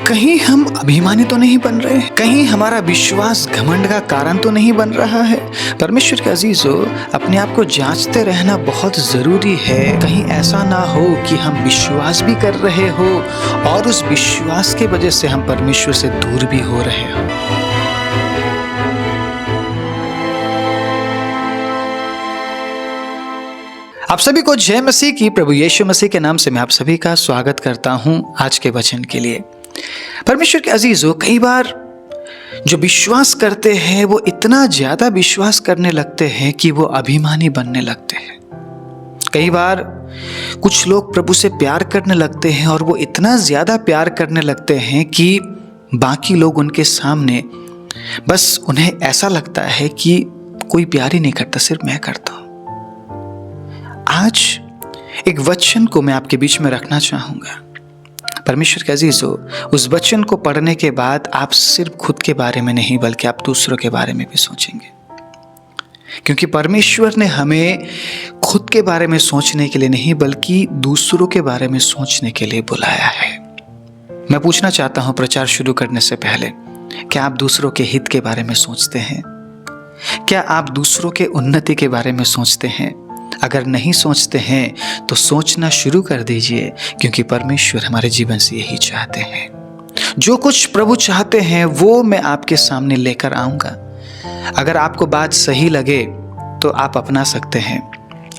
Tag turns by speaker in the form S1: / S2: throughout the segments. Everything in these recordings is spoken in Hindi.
S1: कहीं हम अभिमानी तो नहीं बन रहे, कहीं हमारा विश्वास घमंड का कारण तो नहीं बन रहा है। परमेश्वर के अजीजों, अपने आप को जांचते रहना बहुत जरूरी है। कहीं ऐसा ना हो कि हम विश्वास भी कर रहे हो और उस विश्वास के वजह से हम परमेश्वर से दूर भी हो रहे हो। आप सभी को जय मसीह की। प्रभु यीशु मसीह के नाम से मैं आप सभी का स्वागत करता हूं आज के वचन के लिए। परमेश्वर के अजीजों, कई बार जो विश्वास करते हैं वो इतना ज्यादा विश्वास करने लगते हैं कि वो अभिमानी बनने लगते हैं। कई बार कुछ लोग प्रभु से प्यार करने लगते हैं और वो इतना ज्यादा प्यार करने लगते हैं कि बाकी लोग उनके सामने बस उन्हें ऐसा लगता है कि कोई प्यार ही नहीं करता, सिर्फ मैं करता हूं। आज एक वचन को मैं आपके बीच में रखना चाहूंगा। परमेश्वर के अजीजों, उस वचन को पढ़ने के बाद आप सिर्फ खुद के बारे में नहीं बल्कि आप दूसरों के बारे में भी सोचेंगे, क्योंकि परमेश्वर ने हमें खुद के बारे में सोचने के लिए नहीं बल्कि दूसरों के बारे में सोचने के लिए बुलाया है। मैं पूछना चाहता हूं प्रचार शुरू करने से पहले, क्या आप दूसरों के हित के बारे में सोचते हैं? क्या आप दूसरों के उन्नति के बारे में सोचते हैं? अगर नहीं सोचते हैं तो सोचना शुरू कर दीजिए, क्योंकि परमेश्वर हमारे जीवन से यही चाहते हैं। जो कुछ प्रभु चाहते हैं वो मैं आपके सामने लेकर आऊंगा। अगर आपको बात सही लगे तो आप अपना सकते हैं,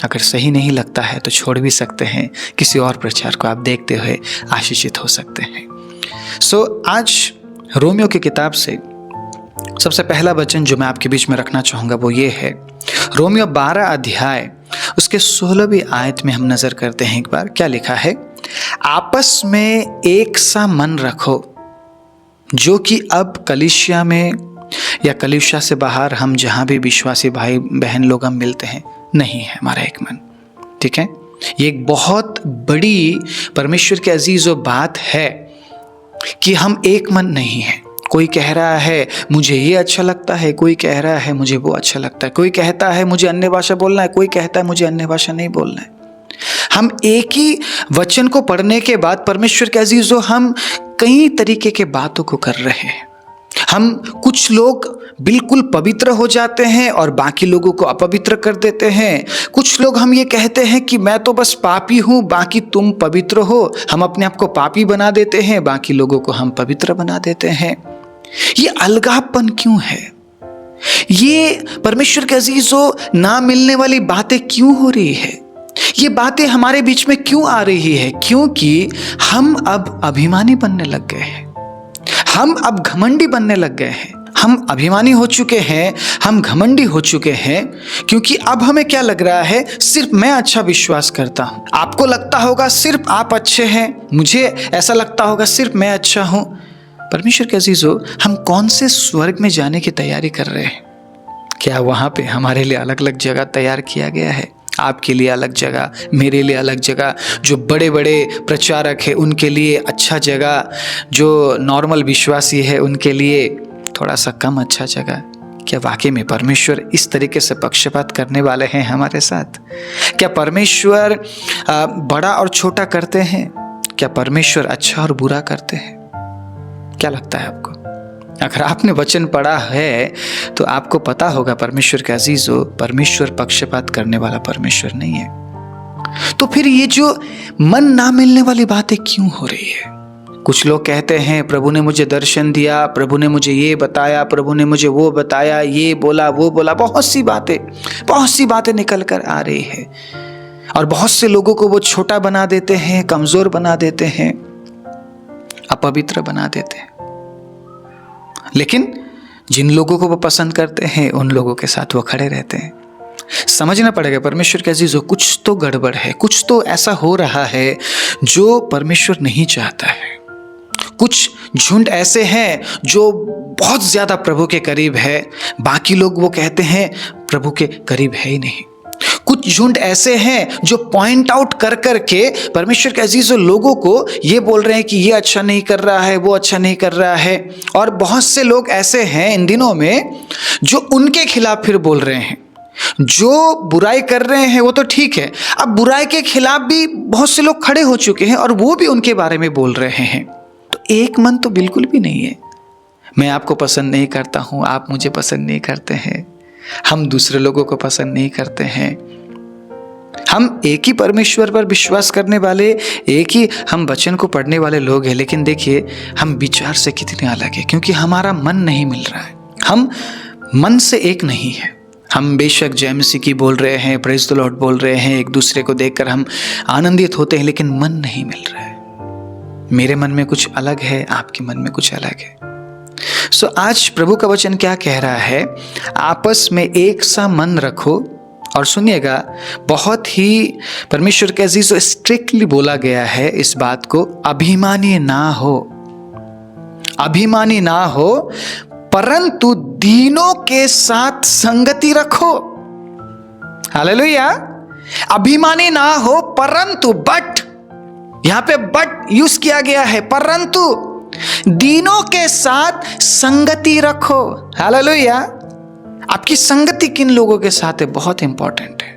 S1: अगर सही नहीं लगता है तो छोड़ भी सकते हैं। किसी और प्रचार को आप देखते हुए आशीषित हो सकते हैं। आज रोमियो की किताब से सबसे पहला वचन जो मैं आपके बीच में रखना चाहूंगा वो ये है। रोमियो 12 अध्याय उसके 16वीं आयत में हम नजर करते हैं। एक बार क्या लिखा है? आपस में एक सा मन रखो, जो कि अब कलीसिया में या कलीसिया से बाहर हम जहां भी विश्वासी भाई बहन लोग हम मिलते हैं, नहीं है हमारा एक मन। ठीक है, ये एक बहुत बड़ी परमेश्वर के अजीजों बात है कि हम एक मन नहीं है। कोई कह रहा है मुझे ये अच्छा लगता है, कोई कह रहा है मुझे वो अच्छा लगता है, कोई कहता है मुझे अन्य भाषा बोलना है, कोई कहता है मुझे अन्य भाषा नहीं बोलना है। हम एक ही वचन को पढ़ने के बाद परमेश्वर के अजीजों, हम कई तरीके के बातों को कर रहे हैं। हम कुछ लोग बिल्कुल पवित्र हो जाते हैं और बाकी लोगों को अपवित्र कर देते हैं। कुछ लोग हम ये कहते हैं कि मैं तो बस पापी हूं, बाकी तुम पवित्र हो। हम अपने आप को पापी बना देते हैं, बाकी लोगों को हम पवित्र बना देते हैं। ये अलगापन क्यों है? ये परमेश्वर के अजीजों ना मिलने वाली बातें क्यों हो रही है? ये बातें हमारे बीच में क्यों आ रही है? क्योंकि हम अब अभिमानी बनने लग गए हैं, हम अब घमंडी बनने लग गए हैं। हम अभिमानी हो चुके हैं, हम घमंडी हो चुके हैं, क्योंकि अब हमें क्या लग रहा है, सिर्फ मैं अच्छा विश्वास करता हूं। आपको लगता होगा सिर्फ आप अच्छे हैं, मुझे ऐसा लगता होगा सिर्फ मैं अच्छा हूं। परमेश्वर के अजीजों, हम कौन से स्वर्ग में जाने की तैयारी कर रहे हैं? क्या वहां पे हमारे लिए अलग अलग जगह तैयार किया गया है? आपके लिए अलग जगह, मेरे लिए अलग जगह, जो बड़े बड़े प्रचारक है उनके लिए अच्छा जगह, जो नॉर्मल विश्वासी है उनके लिए थोड़ा सा कम अच्छा जगह। क्या वाकई में परमेश्वर इस तरीके से पक्षपात करने वाले हैं हमारे साथ? क्या परमेश्वर बड़ा और छोटा करते हैं? क्या परमेश्वर अच्छा और बुरा करते हैं? क्या लगता है आपको? अगर आपने वचन पढ़ा है तो आपको पता होगा परमेश्वर के अजीजों, परमेश्वर पक्षपात करने वाला परमेश्वर नहीं है। तो फिर ये जो मन ना मिलने वाली बातें क्यों हो रही है? कुछ लोग कहते हैं प्रभु ने मुझे दर्शन दिया, प्रभु ने मुझे ये बताया, प्रभु ने मुझे वो बताया, ये बोला वो बोला। बहुत सी बातें निकल कर आ रही है और बहुत से लोगों को वो छोटा बना देते हैं, कमजोर बना देते हैं, अपवित्र बना देते हैं। लेकिन जिन लोगों को वो पसंद करते हैं उन लोगों के साथ वो खड़े रहते हैं। समझना पड़ेगा परमेश्वर के अजीजों, कुछ तो गड़बड़ है, कुछ तो ऐसा हो रहा है जो परमेश्वर नहीं चाहता है। कुछ झुंड ऐसे हैं जो बहुत ज्यादा प्रभु के करीब है, बाकी लोग वो कहते हैं प्रभु के करीब है ही नहीं। कुछ झुंड ऐसे हैं जो पॉइंट आउट कर करके परमेश्वर के अजीजों लोगों को ये बोल रहे हैं कि ये अच्छा नहीं कर रहा है, वो अच्छा नहीं कर रहा है। और बहुत से लोग ऐसे हैं इन दिनों में जो उनके खिलाफ फिर बोल रहे हैं। जो बुराई कर रहे हैं वो तो ठीक है, अब बुराई के खिलाफ भी बहुत से लोग खड़े हो चुके हैं और वो भी उनके बारे में बोल रहे हैं। तो एक मन तो बिल्कुल भी नहीं है। मैं आपको पसंद नहीं करता हूँ, आप मुझे पसंद नहीं करते हैं, हम दूसरे लोगों को पसंद नहीं करते हैं। हम एक ही परमेश्वर पर विश्वास करने वाले, एक ही हम वचन को पढ़ने वाले लोग हैं, लेकिन देखिए हम विचार से कितने अलग हैं, क्योंकि हमारा मन नहीं मिल रहा है। हम मन से एक नहीं है। हम बेशक जय मसीह की बोल रहे हैं, प्रेज द लॉर्ड बोल रहे हैं, एक दूसरे को देखकर हम आनंदित होते हैं, लेकिन मन नहीं मिल रहा है। मेरे मन में कुछ अलग है, आपके मन में कुछ अलग है। सो आज प्रभु का वचन क्या कह रहा है? आपस में एक सा मन रखो। और सुनिएगा, बहुत ही परमेश्वर के अजीजों स्ट्रिक्टली बोला गया है इस बात को, अभिमानी ना हो, अभिमानी ना हो, परंतु दीनों के साथ संगति रखो। हालेलुया। अभिमानी ना हो परंतु, बट, यहां पे बट यूज किया गया है, परंतु दीनों के साथ संगति रखो। हालेलुया। आपकी संगति किन लोगों के साथ है, बहुत इंपॉर्टेंट है।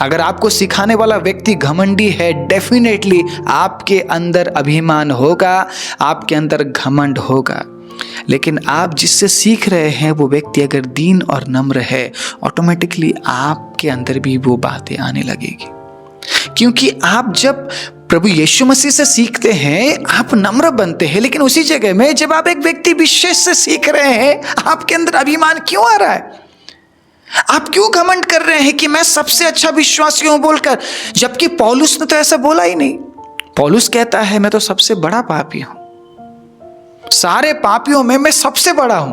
S1: अगर आपको सिखाने वाला व्यक्ति घमंडी है, डेफिनेटली आपके अंदर अभिमान होगा, आपके अंदर घमंड होगा। लेकिन आप जिससे सीख रहे हैं वो व्यक्ति अगर दीन और नम्र है, ऑटोमेटिकली आपके अंदर भी वो बातें आने लगेगी। क्योंकि आप जब प्रभु यीशु मसीह से सीखते हैं, आप नम्र बनते हैं। लेकिन उसी जगह में जब आप एक व्यक्ति विशेष से सीख रहे हैं, आपके अंदर अभिमान क्यों आ रहा है? आप क्यों घमंड कर रहे हैं कि मैं सबसे अच्छा विश्वासी हूं बोलकर? जबकि पौलुस ने तो ऐसा बोला ही नहीं। पौलुस कहता है मैं तो सबसे बड़ा पापी हूं, सारे पापियों में मैं सबसे बड़ा हूं।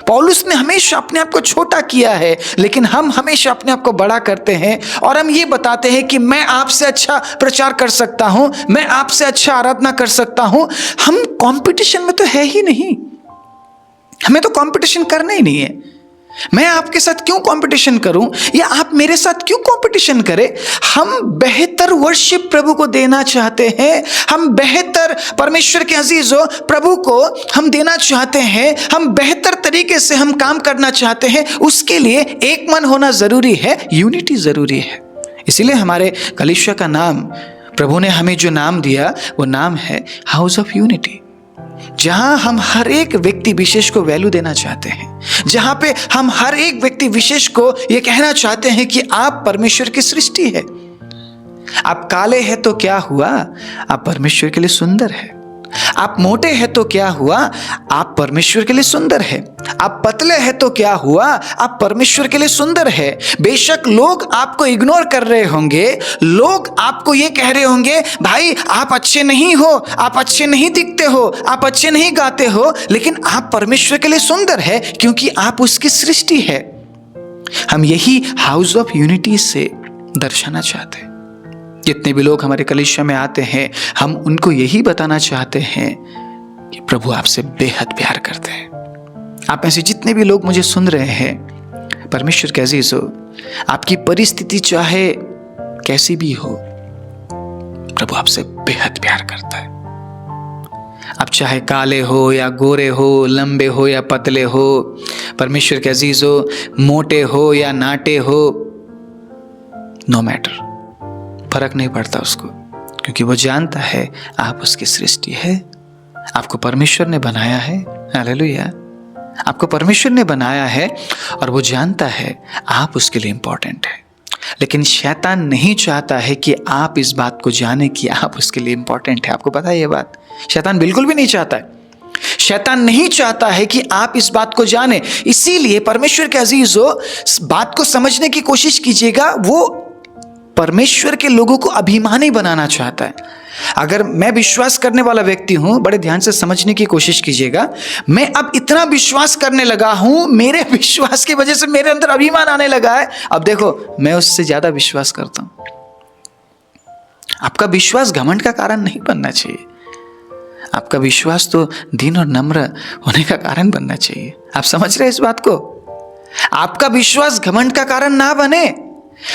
S1: पौलुस ने हमेशा अपने आप को छोटा किया है, लेकिन हम हमेशा अपने आप को बड़ा करते हैं और हम ये बताते हैं कि मैं आपसे अच्छा प्रचार कर सकता हूं, मैं आपसे अच्छा आराधना कर सकता हूं। हम कंपटीशन में तो है ही नहीं, हमें तो कंपटीशन करना ही नहीं है। मैं आपके साथ क्यों कंपटीशन करूं या आप मेरे साथ क्यों कंपटीशन करें? हम बेहतर वर्शिप प्रभु को देना चाहते हैं, हम बेहतर परमेश्वर के अजीजों प्रभु को हम देना चाहते हैं, हम बेहतर तरीके से हम काम करना चाहते हैं। उसके लिए एक मन होना जरूरी है, यूनिटी जरूरी है। इसीलिए हमारे कलीसिया का नाम, प्रभु ने हमें जो नाम दिया वो नाम है हाउस ऑफ यूनिटी, जहां हम हर एक व्यक्ति विशेष को वैल्यू देना चाहते हैं, जहां पे हम हर एक व्यक्ति विशेष को यह कहना चाहते हैं कि आप परमेश्वर की सृष्टि है। आप काले हैं तो क्या हुआ, आप परमेश्वर के लिए सुंदर है। आप मोटे हैं तो क्या हुआ, आप परमेश्वर के लिए सुंदर है। आप पतले हैं तो क्या हुआ, आप परमेश्वर के लिए सुंदर है। बेशक लोग आपको इग्नोर कर रहे होंगे, लोग आपको ये कह रहे होंगे भाई आप अच्छे नहीं हो, आप अच्छे नहीं दिखते हो, आप अच्छे नहीं गाते हो, लेकिन आप परमेश्वर के लिए सुंदर है क्योंकि आप उसकी सृष्टि है। हम यही हाउस ऑफ यूनिटी से दर्शाना चाहते हैं। जितने भी लोग हमारे कलीसिया में आते हैं, हम उनको यही बताना चाहते हैं कि प्रभु आपसे बेहद प्यार करते हैं। आप में से जितने भी लोग मुझे सुन रहे हैं, परमेश्वर के अजीजों, आपकी परिस्थिति चाहे कैसी भी हो, प्रभु आपसे बेहद प्यार करता है। आप चाहे काले हो या गोरे हो, लंबे हो या पतले हो, परमेश्वर के अजीजों, मोटे हो या नाटे हो, नो मैटर, फर्क नहीं पड़ता उसको, क्योंकि वो जानता है आप उसकी सृष्टि है। आपको परमेश्वर ने बनाया है। हालेलुया। आपको परमेश्वर ने बनाया है और वो जानता है आप उसके लिए इंपॉर्टेंट है। लेकिन शैतान नहीं चाहता है कि आप इस बात को जाने कि आप उसके लिए इंपॉर्टेंट है। आपको पता है ये बात? शैतान बिल्कुल भी नहीं चाहता है। शैतान नहीं चाहता है कि आप इस बात को जाने। इसीलिए परमेश्वर के अजीजों, इस बात को समझने की कोशिश कीजिएगा, वो परमेश्वर के लोगों को अभिमानी बनाना चाहता है। अगर मैं विश्वास करने वाला व्यक्ति हूं, बड़े ध्यान से समझने की कोशिश कीजिएगा, मैं अब इतना विश्वास करने लगा हूं, मेरे विश्वास की वजह से मेरे अंदर अभिमान आने लगा है। अब देखो, मैं उससे ज्यादा विश्वास करता हूं। आपका विश्वास घमंड का कारण नहीं बनना चाहिए। आपका विश्वास तो दीन और नम्र होने का कारण बनना चाहिए। आप समझ रहे हैं इस बात को? आपका विश्वास घमंड का कारण ना बने,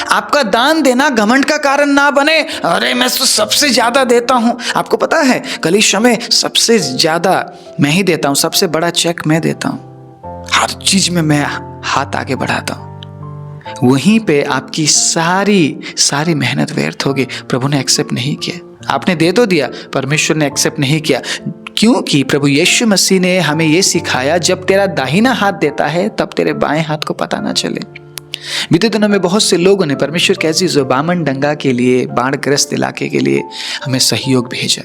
S1: आपका दान देना घमंड का कारण ना बने। अरे मैं तो सबसे ज्यादा देता हूं। आपको पता है कलीसिया में सबसे ज्यादा मैं ही देता हूं, सबसे बड़ा चेक मैं देता हूं, हर चीज में मैं हाथ आगे बढ़ाता हूं। वहीं पे आपकी सारी मेहनत व्यर्थ होगी। प्रभु ने एक्सेप्ट नहीं किया। आपने दे तो दिया, परमेश्वर ने एक्सेप्ट नहीं किया, क्योंकि प्रभु यीशु मसीह ने हमें यह सिखाया, जब तेरा दाहिना हाथ देता है तब तेरे बाएं हाथ को पता ना चले। बीते दिनों में बहुत से लोगों ने परमेश्वर की अजीज बामन डंगा के लिए, बाढ़ग्रस्त इलाके के लिए हमें सहयोग भेजा,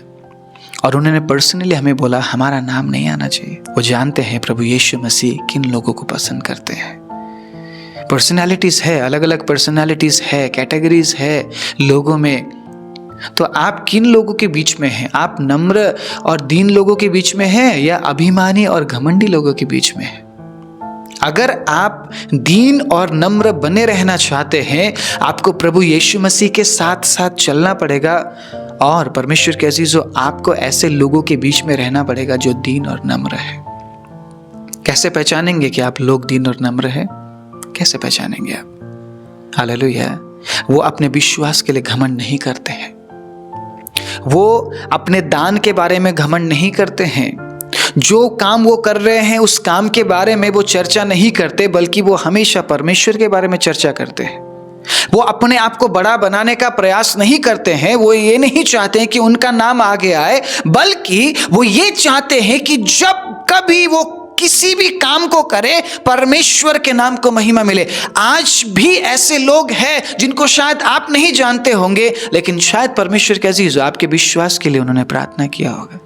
S1: और उन्होंने पर्सनली हमें बोला हमारा नाम नहीं आना चाहिए। वो जानते हैं प्रभु यीशु मसीह किन लोगों को पसंद करते हैं। पर्सनालिटीज है, अलग अलग पर्सनालिटीज है, कैटेगरीज है लोगों में। तो आप किन लोगों के बीच में हैं? आप नम्र और दीन लोगों के बीच में हैं या अभिमानी और घमंडी लोगों के बीच में हैं? अगर आप दीन और नम्र बने रहना चाहते हैं, आपको प्रभु यीशु मसीह के साथ साथ चलना पड़ेगा, और परमेश्वर के अजीजों, आपको ऐसे लोगों के बीच में रहना पड़ेगा जो दीन और नम्र है। कैसे पहचानेंगे कि आप लोग दीन और नम्र हैं? कैसे पहचानेंगे आप? हालेलुया। वो अपने विश्वास के लिए घमंड नहीं करते हैं, वो अपने दान के बारे में घमंड नहीं करते हैं, जो काम वो कर रहे हैं उस काम के बारे में वो चर्चा नहीं करते, बल्कि वो हमेशा परमेश्वर के बारे में चर्चा करते हैं। वो अपने आप को बड़ा बनाने का प्रयास नहीं करते हैं, वो ये नहीं चाहते हैं कि उनका नाम आगे आए, बल्कि वो ये चाहते हैं कि जब कभी वो किसी भी काम को करे, परमेश्वर के नाम को महिमा मिले। आज भी ऐसे लोग हैं जिनको शायद आप नहीं जानते होंगे, लेकिन शायद परमेश्वर के अजीज आपके विश्वास के लिए उन्होंने प्रार्थना किया होगा,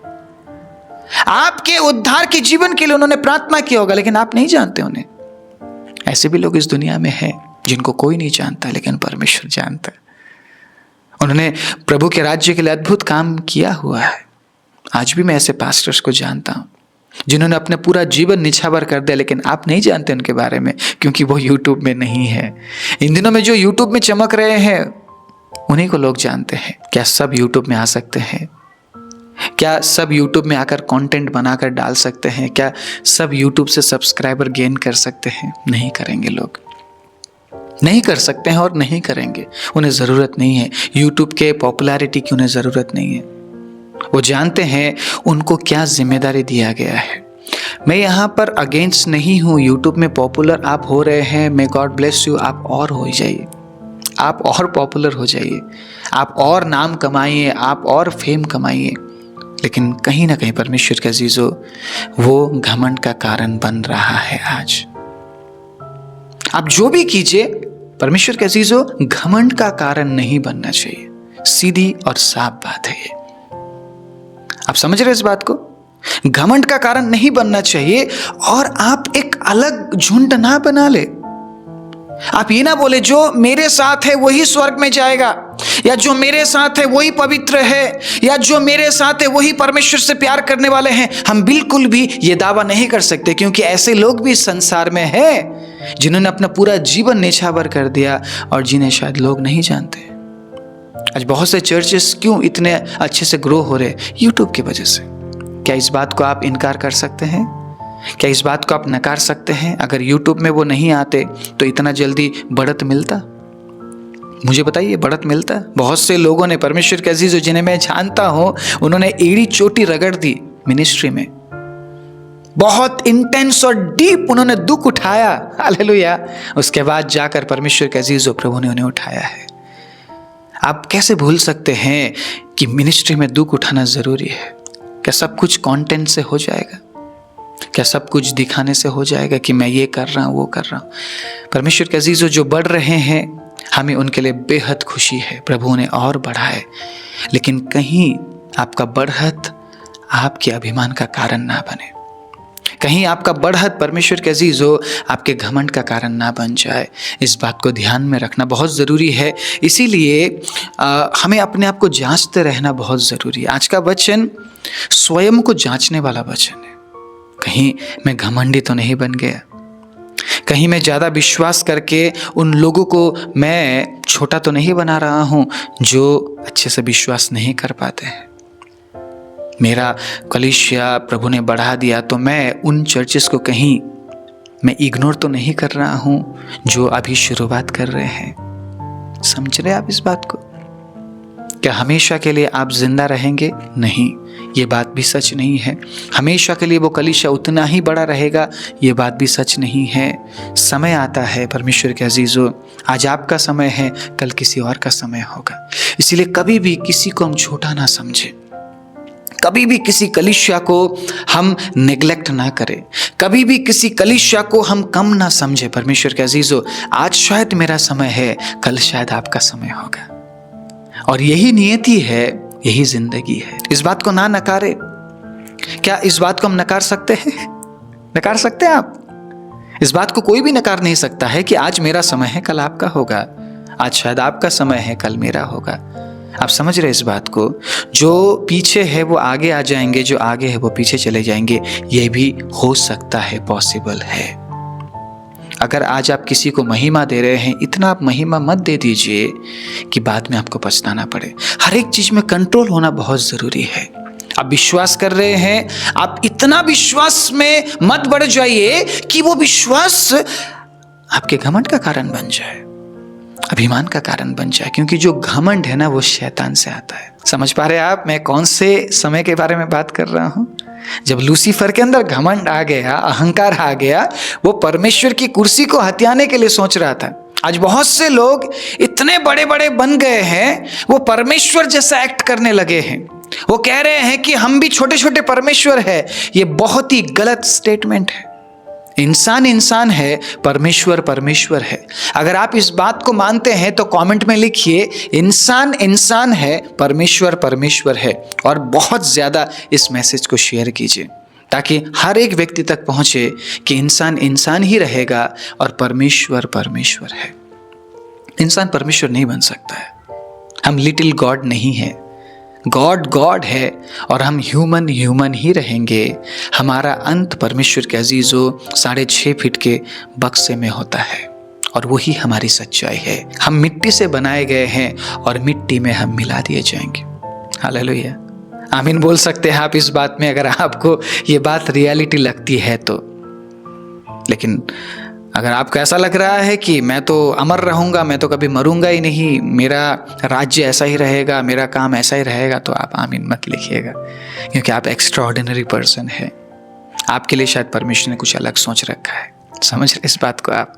S1: आपके उद्धार के जीवन के लिए उन्होंने प्रार्थना किया होगा, लेकिन आप नहीं जानते उन्हें। ऐसे भी लोग इस दुनिया में हैं जिनको कोई नहीं जानता, लेकिन परमेश्वर जानता है। उन्होंने प्रभु के राज्य के लिए अद्भुत काम किया हुआ है। आज भी मैं ऐसे पास्टर्स को जानता हूं जिन्होंने अपने पूरा जीवन निछावर कर दिया, लेकिन आप नहीं जानते उनके बारे में, क्योंकि वो यूट्यूब में नहीं है। इन दिनों में जो यूट्यूब में चमक रहे हैं उन्हीं को लोग जानते हैं। क्या सब यूट्यूब में आ सकते हैं? क्या सब यूट्यूब में आकर कंटेंट बनाकर डाल सकते हैं? क्या सब यूट्यूब से सब्सक्राइबर गेन कर सकते हैं? नहीं करेंगे लोग, नहीं कर सकते हैं और नहीं करेंगे। उन्हें ज़रूरत नहीं है यूट्यूब के पॉपुलैरिटी की, उन्हें ज़रूरत नहीं है। वो जानते हैं उनको क्या जिम्मेदारी दिया गया है। मैं यहाँ पर अगेंस्ट नहीं हूँ, यूट्यूब में पॉपुलर आप हो रहे हैं, मे गॉड ब्लेस यू, आप और हो जाइए, आप और पॉपुलर हो जाइए, आप और नाम कमाइए, आप और फेम कमाइए, लेकिन कहीं ना कहीं परमेश्वर के अजीजों वो घमंड का कारण बन रहा है। आज आप जो भी कीजिए, परमेश्वर के अजीजों, घमंड का कारण नहीं बनना चाहिए। सीधी और साफ बात है ये। आप समझ रहे इस बात को? घमंड का कारण नहीं बनना चाहिए, और आप एक अलग झुंड ना बना ले। आप ये ना बोले जो मेरे साथ है वही स्वर्ग में जाएगा, या जो मेरे साथ है वही पवित्र है, या जो मेरे साथ है वही परमेश्वर से प्यार करने वाले हैं। हम बिल्कुल भी ये दावा नहीं कर सकते, क्योंकि ऐसे लोग भी संसार में हैं जिन्होंने अपना पूरा जीवन निछावर कर दिया और जिन्हें शायद लोग नहीं जानते। आज बहुत से चर्चेस क्यों इतने अच्छे से ग्रो हो रहे? यूट्यूब की वजह से। क्या इस बात को आप इनकार कर सकते हैं? क्या इस बात को आप नकार सकते हैं? अगर यूट्यूब में वो नहीं आते तो इतना जल्दी बढ़त मिलता? मुझे बताइए, बढ़त मिलता? बहुत से लोगों ने, परमेश्वर के अजीज जिन्हें मैं जानता हूं, उन्होंने एड़ी चोटी रगड़ दी मिनिस्ट्री में। बहुत इंटेंस और डीप उन्होंने दुख उठाया, हालेलुया। उसके बाद जाकर परमेश्वर के अजीजों, प्रभु ने उन्हें उठाया है। आप कैसे भूल सकते हैं कि मिनिस्ट्री में दुख उठाना जरूरी है? क्या सब कुछ कंटेंट से हो जाएगा? क्या सब कुछ दिखाने से हो जाएगा कि मैं ये कर रहा हूँ, वो कर रहा हूँ? परमेश्वर के अजीजों, जो बढ़ रहे हैं हमें उनके लिए बेहद खुशी है, प्रभु उन्हें और बढ़ाए, लेकिन कहीं आपका बढ़त आपके अभिमान का कारण ना बने, कहीं आपका बढ़त परमेश्वर के अजीजों आपके घमंड का कारण ना बन जाए। इस बात को ध्यान में रखना बहुत ज़रूरी है। इसीलिए हमें अपने आप को जांचते रहना बहुत ज़रूरी है। आज का वचन स्वयं को जांचने वाला वचन है। कहीं मैं घमंडी तो नहीं बन गया? कहीं मैं ज़्यादा विश्वास करके उन लोगों को मैं छोटा तो नहीं बना रहा हूँ जो अच्छे से विश्वास नहीं कर पाते हैं? मेरा कलीसिया प्रभु ने बढ़ा दिया तो मैं उन चर्चेस को कहीं मैं इग्नोर तो नहीं कर रहा हूँ जो अभी शुरुआत कर रहे हैं? समझ रहे आप इस बात को? क्या हमेशा के लिए आप जिंदा रहेंगे? नहीं, ये बात भी सच नहीं है। हमेशा के लिए वो कलीसिया उतना ही बड़ा रहेगा, ये बात भी सच नहीं है। समय आता है परमेश्वर के अजीजों, आज आपका समय है, कल किसी और का समय होगा। इसीलिए कभी भी किसी को हम छोटा ना समझें, कभी भी किसी कलीसिया को हम नेग्लेक्ट ना करें, कभी भी किसी कलीसिया को हम कम ना समझें। परमेश्वर के अजीजों, आज शायद मेरा समय है, कल शायद आपका समय होगा, और यही नियति है, यही जिंदगी है। इस बात को ना नकारे। क्या इस बात को हम नकार सकते हैं? नकार सकते हैं आप? इस बात को कोई भी नकार नहीं सकता है कि आज मेरा समय है, कल आपका होगा। आज शायद आपका समय है, कल मेरा होगा। आप समझ रहे इस बात को? जो पीछे है वो आगे आ जाएंगे, जो आगे है वो पीछे चले जाएंगे। ये भी हो सकता है, पॉसिबल है। अगर आज आप किसी को महिमा दे रहे हैं, इतना आप महिमा मत दे दीजिए कि बाद में आपको पछताना पड़े। हर एक चीज में कंट्रोल होना बहुत जरूरी है। आप विश्वास कर रहे हैं, आप इतना विश्वास में मत बढ़ जाइए कि वो विश्वास आपके घमंड का कारण बन जाए, अभिमान का कारण बन जाए। क्योंकि जो घमंड है ना, वो शैतान से आता है। समझ पा रहे हैं आप मैं कौन से समय के बारे में बात कर रहा हूं? जब लूसीफर के अंदर घमंड आ गया, अहंकार आ गया, वो परमेश्वर की कुर्सी को हथियाने के लिए सोच रहा था। आज बहुत से लोग इतने बड़े बड़े बन गए हैं, वो परमेश्वर जैसा एक्ट करने लगे हैं। वो कह रहे हैं कि हम भी छोटे छोटे परमेश्वर है। ये बहुत ही गलत स्टेटमेंट है। इंसान इंसान है, परमेश्वर परमेश्वर है। अगर आप इस बात को मानते हैं तो कमेंट में लिखिए, इंसान इंसान है, परमेश्वर परमेश्वर है। और बहुत ज़्यादा इस मैसेज को शेयर कीजिए ताकि हर एक व्यक्ति तक पहुंचे कि इंसान इंसान ही रहेगा और परमेश्वर परमेश्वर है। इंसान परमेश्वर नहीं बन सकता है। हम लिटिल गॉड नहीं है, गॉड गॉड है, और हम ह्यूमन ह्यूमन ही रहेंगे। हमारा अंत परमेश्वर के अजीजों 6.5 फीट के बक्से में होता है, और वही हमारी सच्चाई है। हम मिट्टी से बनाए गए हैं और मिट्टी में हम मिला दिए जाएंगे। हालेलुया, आमीन बोल सकते हैं आप इस बात में, अगर आपको ये बात रियलिटी लगती है तो। लेकिन अगर आपको ऐसा लग रहा है कि मैं तो अमर रहूंगा, मैं तो कभी मरूंगा ही नहीं, मेरा राज्य ऐसा ही रहेगा, मेरा काम ऐसा ही रहेगा, तो आप आमीन मत लिखिएगा, क्योंकि आप एक्स्ट्राऑर्डिनरी पर्सन है। आपके लिए शायद परमेश्वर ने कुछ अलग सोच रखा है। समझ रहे इस बात को आप?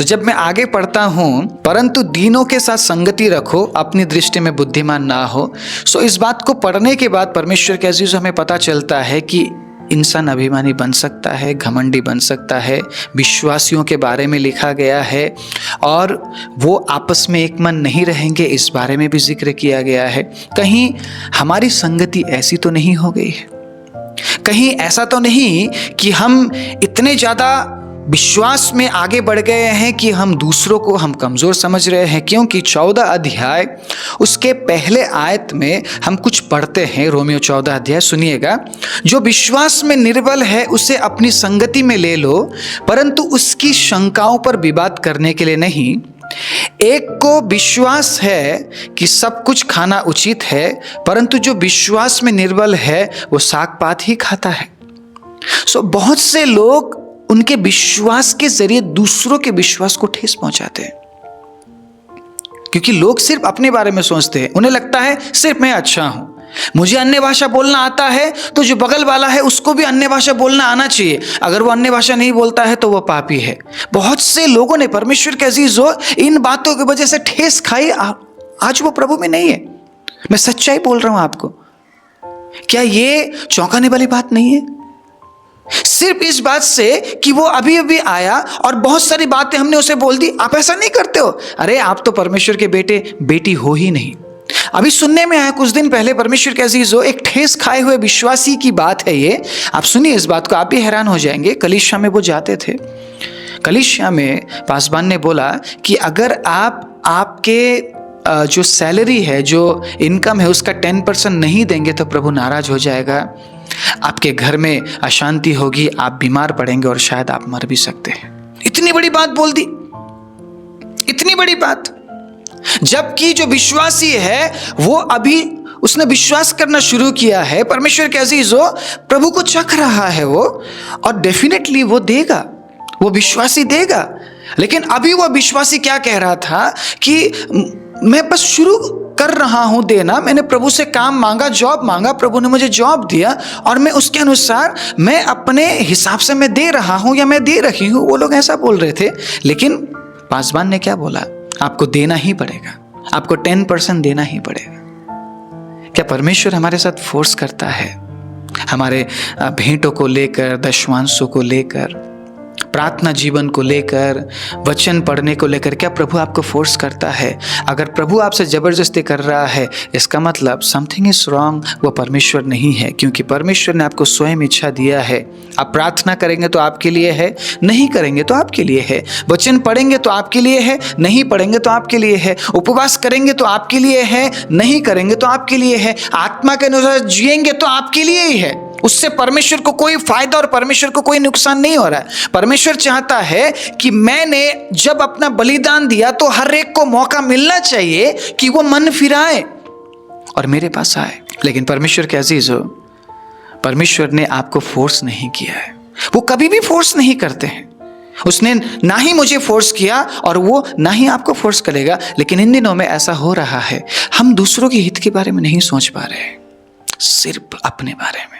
S1: जब मैं आगे पढ़ता हूं, परंतु दीनों के साथ संगति रखो, अपनी दृष्टि में बुद्धिमान ना हो। इस बात को पढ़ने के बाद परमेश्वर के अजीज हमें पता चलता है कि इंसान अभिमानी बन सकता है, घमंडी बन सकता है। विश्वासियों के बारे में लिखा गया है, और वो आपस में एक मन नहीं रहेंगे, इस बारे में भी जिक्र किया गया है। कहीं हमारी संगति ऐसी तो नहीं हो गई है? कहीं ऐसा तो नहीं कि हम इतने ज़्यादा विश्वास में आगे बढ़ गए हैं कि हम दूसरों को हम कमज़ोर समझ रहे हैं? क्योंकि 14 अध्याय उसके पहले आयत में हम कुछ पढ़ते हैं। रोमियो 14 अध्याय सुनिएगा। जो विश्वास में निर्बल है उसे अपनी संगति में ले लो, परंतु उसकी शंकाओं पर विवाद करने के लिए नहीं। एक को विश्वास है कि सब कुछ खाना उचित है, परंतु जो विश्वास में निर्बल है वो साग पात ही खाता है। बहुत से लोग उनके विश्वास के जरिए दूसरों के विश्वास को ठेस पहुंचाते हैं, क्योंकि लोग सिर्फ अपने बारे में सोचते हैं। उन्हें लगता है सिर्फ मैं अच्छा हूं, मुझे अन्य भाषा बोलना आता है, तो जो बगल वाला है उसको भी अन्य भाषा बोलना आना चाहिए। अगर वो अन्य भाषा नहीं बोलता है तो वो पापी है। बहुत से लोगों ने, परमेश्वर के अजीजों, इन बातों की वजह से ठेस खाई। आज वो प्रभु में नहीं है। मैं सच्चाई बोल रहा हूं आपको। क्या ये चौंकाने वाली बात नहीं है? सिर्फ इस बात से कि वो अभी अभी आया और बहुत सारी बातें हमने उसे बोल दी, आप ऐसा नहीं करते हो। अरे आप तो परमेश्वर के बेटे बेटी हो ही नहीं। अभी सुनने में आया कुछ दिन पहले, परमेश्वर के अजीजों, एक ठेस खाए हुए विश्वासी की बात है ये। आप सुनिए इस बात को, आप भी हैरान हो जाएंगे। कलीसिया में वो जाते थे। कलीसिया में पासवान ने बोला कि अगर आप आपके जो सैलरी है, जो इनकम है, उसका 10% नहीं देंगे तो प्रभु नाराज हो जाएगा, आपके घर में अशांति होगी, आप बीमार पड़ेंगे और शायद आप मर भी सकते हैं। इतनी बड़ी बात बोल दी, इतनी बड़ी बात। जबकि जो विश्वासी है वो अभी उसने विश्वास करना शुरू किया है। परमेश्वर के अजीजों, प्रभु को चख रहा है वो, और डेफिनेटली वो देगा, वो विश्वासी देगा। लेकिन अभी वो विश्वासी क्या कह रहा था कि मैं बस शुरू कर रहा हूँ देना, मैंने प्रभु से काम मांगा, जॉब मांगा, प्रभु ने मुझे जॉब दिया और मैं उसके अनुसार मैं अपने हिसाब से मैं दे रहा हूँ या मैं दे रही हूँ। वो लोग ऐसा बोल रहे थे, लेकिन पासवान ने क्या बोला? आपको देना ही पड़ेगा, आपको 10% देना ही पड़ेगा। क्या परमेश्वर हमारे साथ फोर्स करता है? हमारे भेंटों को लेकर, दशमांशों को लेकर, प्रार्थना जीवन को लेकर, वचन पढ़ने को लेकर क्या प्रभु आपको फोर्स करता है? अगर प्रभु आपसे जबरदस्ती कर रहा है, इसका मतलब समथिंग इज रॉन्ग, वो परमेश्वर नहीं है, क्योंकि परमेश्वर ने आपको स्वयं इच्छा दिया है। आप प्रार्थना करेंगे तो आपके लिए है, नहीं करेंगे तो आपके लिए है। वचन पढ़ेंगे तो आपके लिए है, नहीं पढ़ेंगे तो आपके लिए है। उपवास करेंगे तो आपके लिए है, नहीं करेंगे तो आपके लिए है। आत्मा के अनुसार जिएंगे तो आपके लिए ही है। उससे परमेश्वर को कोई फायदा और परमेश्वर को कोई नुकसान नहीं हो रहा है। परमेश्वर चाहता है कि मैंने जब अपना बलिदान दिया तो हर एक को मौका मिलना चाहिए कि वो मन फिराए और मेरे पास आए। लेकिन परमेश्वर के अजीजों, परमेश्वर ने आपको फोर्स नहीं किया है। वो कभी भी फोर्स नहीं करते हैं। उसने ना ही मुझे फोर्स किया और वो ना ही आपको फोर्स करेगा। लेकिन इन दिनों में ऐसा हो रहा है, हम दूसरों के हित के बारे में नहीं सोच पा रहे हैं, सिर्फ अपने बारे में।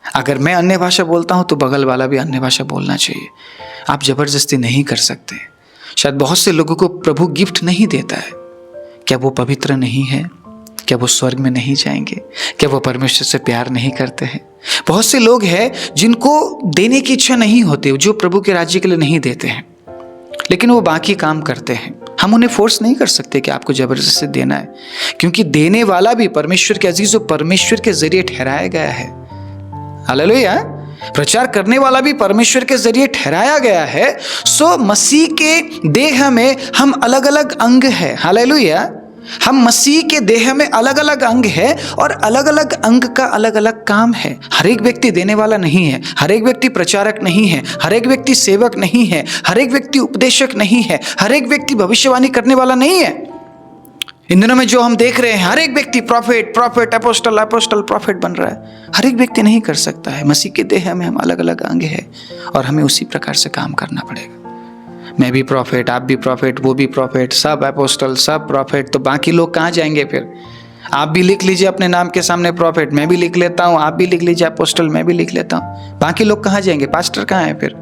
S1: अगर मैं अन्य भाषा बोलता हूं तो बगल वाला भी अन्य भाषा बोलना चाहिए। आप जबरदस्ती नहीं कर सकते। शायद बहुत से लोगों को प्रभु गिफ्ट नहीं देता है। क्या वो पवित्र नहीं है? क्या वो स्वर्ग में नहीं जाएंगे? क्या वो परमेश्वर से प्यार नहीं करते हैं? बहुत से लोग हैं जिनको देने की इच्छा नहीं होती, जो प्रभु के राज्य के लिए नहीं देते हैं, लेकिन वो बाकी काम करते हैं। हम उन्हें फोर्स नहीं कर सकते कि आपको जबरदस्ती देना है, क्योंकि देने वाला भी परमेश्वर के अजीजों परमेश्वर के जरिए ठहराया गया है। हालेलुया। प्रचार करने वाला भी परमेश्वर के जरिए ठहराया गया है। सो मसीह के देह में हम अलग अलग अंग है। हालेलुया। हम मसीह के देह में अलग अलग अंग है और अलग अलग अंग का अलग अलग काम है। हर एक व्यक्ति देने वाला नहीं है, हर एक व्यक्ति प्रचारक नहीं है, हर एक व्यक्ति सेवक नहीं है, हर एक व्यक्ति उपदेशक नहीं है, हर एक व्यक्ति भविष्यवाणी करने वाला नहीं है। इन दिनों में जो हम देख रहे हैं, हर एक व्यक्ति प्रॉफिट, अपोस्टल प्रॉफिट बन रहा है। हर एक व्यक्ति नहीं कर सकता है। मसीह के देह में हम अलग अलग अंग है और हमें उसी प्रकार से काम करना पड़ेगा। मैं भी प्रॉफिट, आप भी प्रॉफिट, वो भी प्रॉफिट, सब अपोस्टल, सब प्रॉफिट, तो बाकी लोग कहाँ जाएंगे फिर? आप भी लिख लीजिए अपने नाम के सामने प्रॉफिट, मैं भी लिख लेता हूँ, आप भी लिख लीजिए अपोस्टल, मैं भी लिख लेता हूँ। बाकी लोग कहाँ जाएंगे? पास्टर कहाँ है फिर?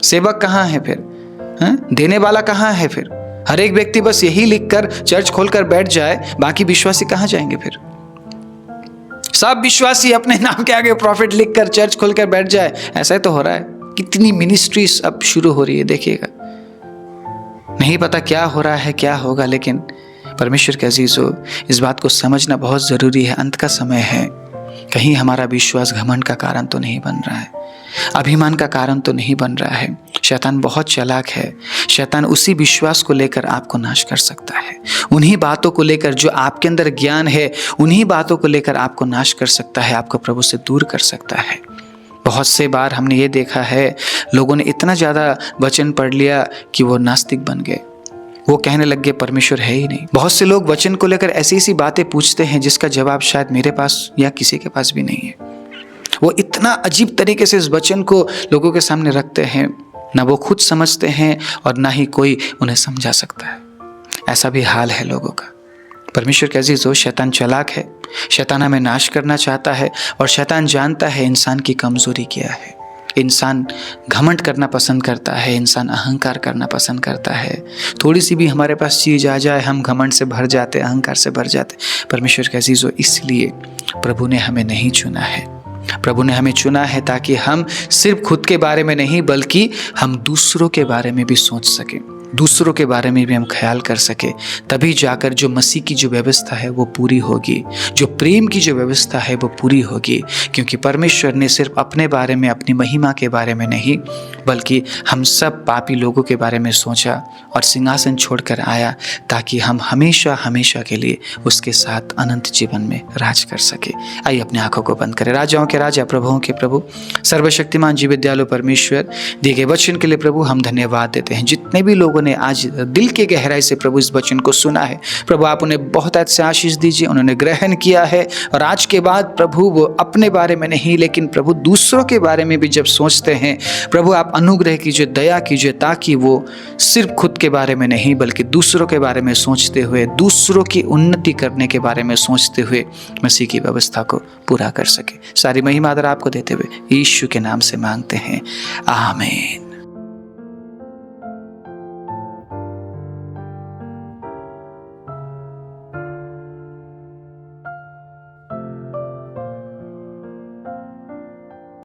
S1: सेवक कहाँ है फिर? देने वाला कहाँ है फिर? हर एक व्यक्ति बस यही लिखकर चर्च खोलकर बैठ जाए, बाकी विश्वासी कहाँ जाएंगे फिर? सब विश्वासी अपने नाम के आगे प्रॉफिट लिखकर चर्च खोलकर बैठ जाए, ऐसा ही तो हो रहा है। कितनी मिनिस्ट्रीज अब शुरू हो रही है, देखिएगा। नहीं पता क्या हो रहा है, क्या होगा, लेकिन परमेश्वर के अजीजों, इस बात को समझना बहुत जरूरी है। अंत का समय है। कहीं हमारा विश्वास घमंड का कारण तो नहीं बन रहा है, अभिमान का कारण तो नहीं बन रहा है। शैतान बहुत चालाक है। शैतान उसी विश्वास को लेकर आपको नाश कर सकता है। उन्हीं बातों को लेकर जो आपके अंदर ज्ञान है, उन्हीं बातों को लेकर आपको नाश कर सकता है, आपको प्रभु से दूर कर सकता है। बहुत से बार हमने ये देखा है, लोगों ने इतना ज़्यादा वचन पढ़ लिया कि वो नास्तिक बन गए। वो कहने लग गए परमेश्वर है ही नहीं। बहुत से लोग वचन को लेकर ऐसी ऐसी बातें पूछते हैं जिसका जवाब शायद मेरे पास या किसी के पास भी नहीं है। वो इतना अजीब तरीके से इस वचन को लोगों के सामने रखते हैं, ना वो खुद समझते हैं और ना ही कोई उन्हें समझा सकता है। ऐसा भी हाल है लोगों का। परमेश्वर के अजीजों, शैतान चालाक है। शैतान हमें नाश करना चाहता है और शैतान जानता है इंसान की कमजोरी क्या है। इंसान घमंड करना पसंद करता है, इंसान अहंकार करना पसंद करता है। थोड़ी सी भी हमारे पास चीज़ आ जाए, हम घमंड से भर जाते, अहंकार से भर जाते। परमेश्वर के अजीजों, इसलिए प्रभु ने हमें नहीं चुना है। प्रभु ने हमें चुना है ताकि हम सिर्फ खुद के बारे में नहीं, बल्कि हम दूसरों के बारे में भी सोच सकें, दूसरों के बारे में भी हम ख्याल कर सके। तभी जाकर जो मसीह की जो व्यवस्था है वो पूरी होगी, जो प्रेम की जो व्यवस्था है वो पूरी होगी। क्योंकि परमेश्वर ने सिर्फ अपने बारे में, अपनी महिमा के बारे में नहीं, बल्कि हम सब पापी लोगों के बारे में सोचा और सिंहासन छोड़कर आया ताकि हम हमेशा हमेशा के लिए उसके साथ अनंत जीवन में राज कर सके। आइए अपनी आंखों को बंद करें। राजाओं के राजा, प्रभुओं के प्रभु, सर्वशक्तिमान जीवित दयालु परमेश्वर, दिए गए वचन के लिए प्रभु हम धन्यवाद देते हैं। जितने भी लोगों ने आज दिल के गहराई से प्रभु इस वचन को सुना है। प्रभु आप उन्हें बहुत अच्छे आशीष दीजिए, उन्होंने ग्रहण किया है और आज के बाद प्रभु वो अपने बारे में नहीं लेकिन प्रभु दूसरों के बारे में भी जब सोचते हैं, प्रभु आप अनुग्रह कीजिए, दया कीजिए, ताकि वो सिर्फ खुद के बारे में नहीं बल्कि दूसरों के बारे में सोचते हुए, दूसरों की उन्नति करने के बारे में सोचते हुए मसीह की व्यवस्था को पूरा कर सके। सारी महिमा आदर आपको देते हुए यीशु के नाम से मांगते हैं, आमीन।